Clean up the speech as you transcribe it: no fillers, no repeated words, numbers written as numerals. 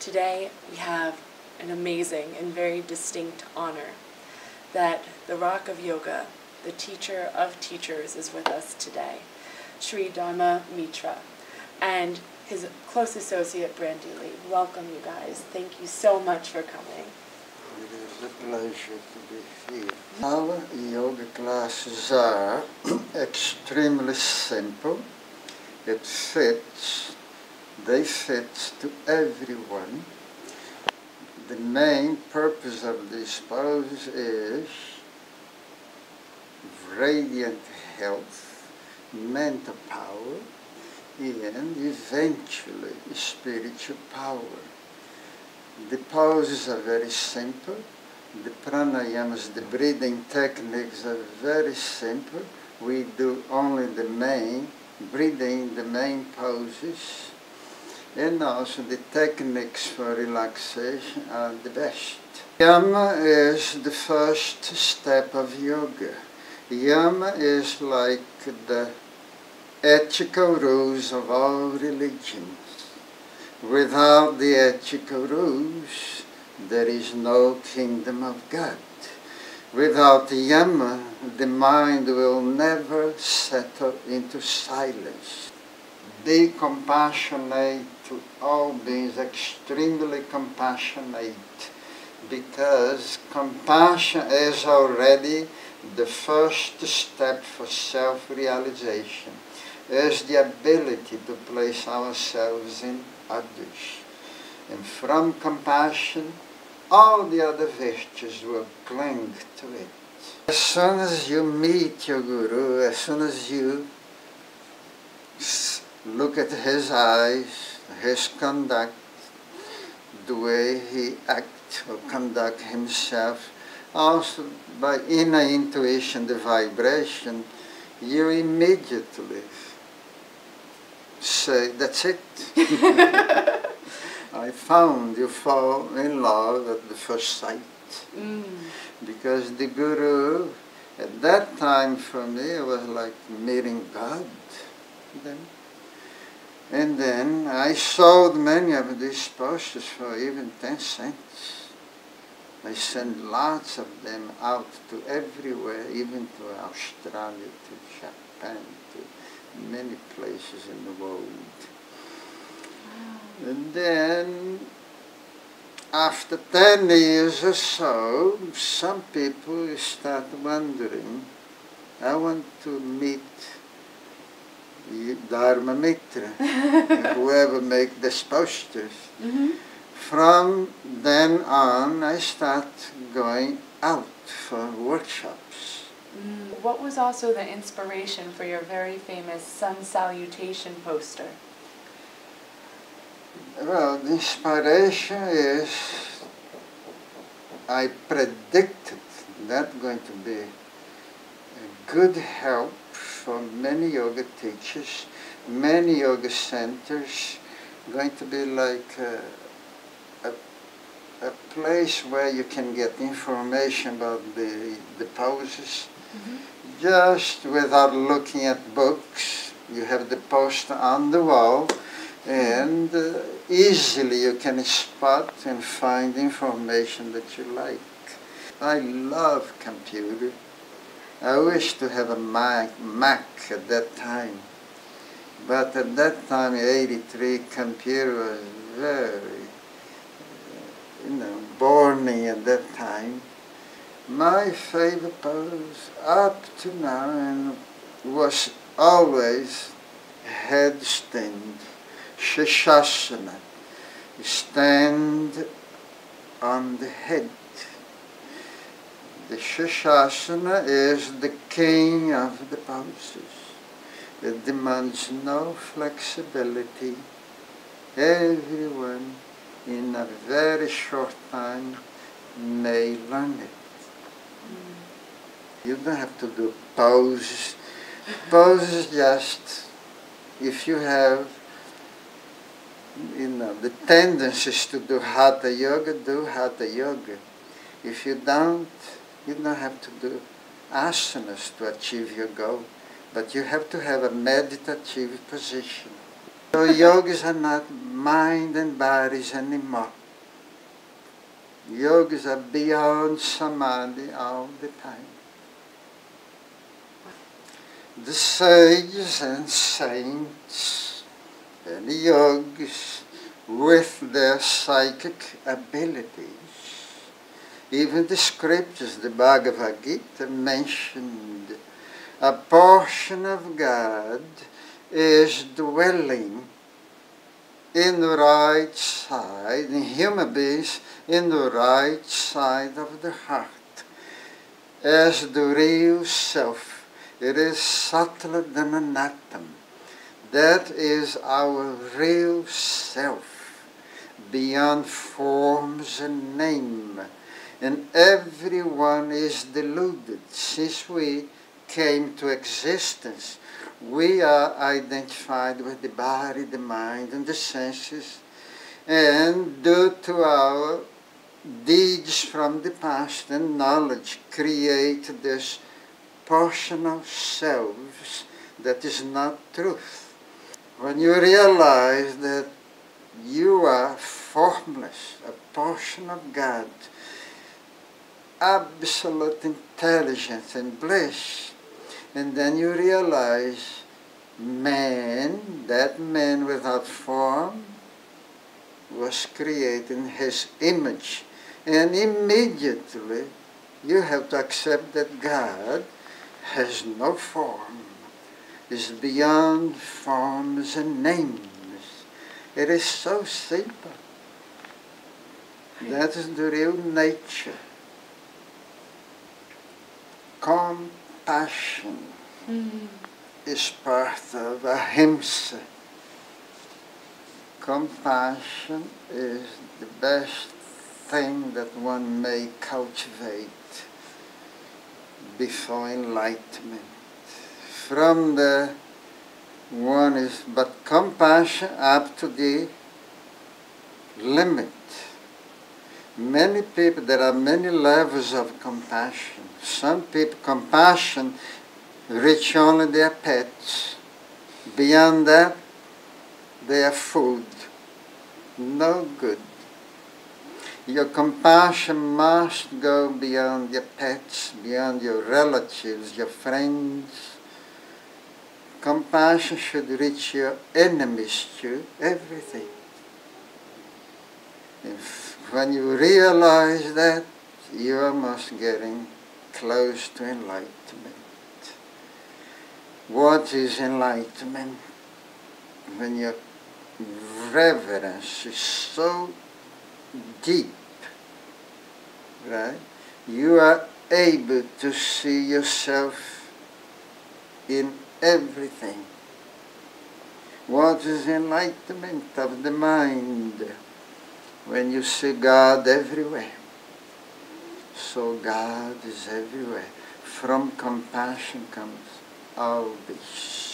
Today we have an amazing and very distinct honor that the Rock of Yoga, the teacher of teachers, is with us today, Sri Dharma Mittra, and his close associate, Brandy Lee. Welcome, you guys. Thank you so much for coming. It is a pleasure to be here. Our yoga classes are extremely simple. They fit to everyone. The main purpose of this pose is radiant health, mental power, and eventually spiritual power. The poses are very simple. The pranayamas, the breathing techniques are very simple. We do only the main breathing, the main poses. And also the techniques for relaxation are the best. Yama is the first step of yoga. Yama is like the ethical rules of all religions. Without the ethical rules, there is no kingdom of God. Without yama, the mind will never settle into silence. Be compassionate to all beings, extremely compassionate, because compassion is already the first step for self-realization. Is the ability to place ourselves in others. And from compassion, all the other virtues will cling to it. As soon as you meet your Guru, as soon as you look at his eyes, his conduct, the way he acts or conduct himself, also by inner intuition, the vibration, you immediately say, that's it. I found you fall in love at the first sight. Because the Guru, at that time for me, it was like meeting God. And then I sold many of these posters for even 10 cents. I sent lots of them out to everywhere, even to Australia, to Japan, to many places in the world. Wow. And then, after 10 years or so, some people start wondering, I want to meet Dharma Mittra, whoever make these posters. From then on, I start going out for workshops. What was also the inspiration for your very famous sun salutation poster? Well, the inspiration is I predicted that going to be a good help for many yoga teachers, many yoga centers, going to be like a place where you can get information about the poses, just without looking at books. You have the poster on the wall, and easily you can spot and find information that you like. I love computer. I wish to have a Mac at that time, but at that time, 83, computer was very, boring at that time. My favorite pose up to now and was always headstand, Shishasana, stand on the head. The Shishasana is the king of the poses. It demands no flexibility. Everyone in a very short time may learn it. You don't have to do poses. Poses just, if you have the tendencies to do Hatha Yoga, do Hatha Yoga. If you don't have to do asanas to achieve your goal, but you have to have a meditative position. So yogis are not mind and bodies anymore. Yogis are beyond samadhi all the time. The sages and saints and the yogis with their psychic abilities, even the scriptures, the Bhagavad Gita mentioned a portion of God is dwelling in the right side, in human beings, in the right side of the heart, as the real self. It is subtler than an atom. That is our real self, beyond forms and name. And everyone is deluded. Since we came to existence, we are identified with the body, the mind, and the senses. And due to our deeds from the past and knowledge, create this portion of selves that is not truth. When you realize that you are formless, a portion of God, absolute intelligence and bliss, and then you realize man, that man without form, was created in his image. And immediately you have to accept that God has no form, is beyond forms and names. It is so simple. That is the real nature. Compassion is part of ahimsa. Compassion is the best thing that one may cultivate before enlightenment. From the one is but compassion up to the limit. Many people, there are many levels of compassion. Some people, compassion reach only their pets. Beyond that, they are food. No good. Your compassion must go beyond your pets, beyond your relatives, your friends. Compassion should reach your enemies too, everything. When you realize that, you are almost getting close to enlightenment. What is enlightenment? When your reverence is so deep, right? You are able to see yourself in everything. What is enlightenment of the mind? When you see God everywhere. So God is everywhere. From compassion comes all this.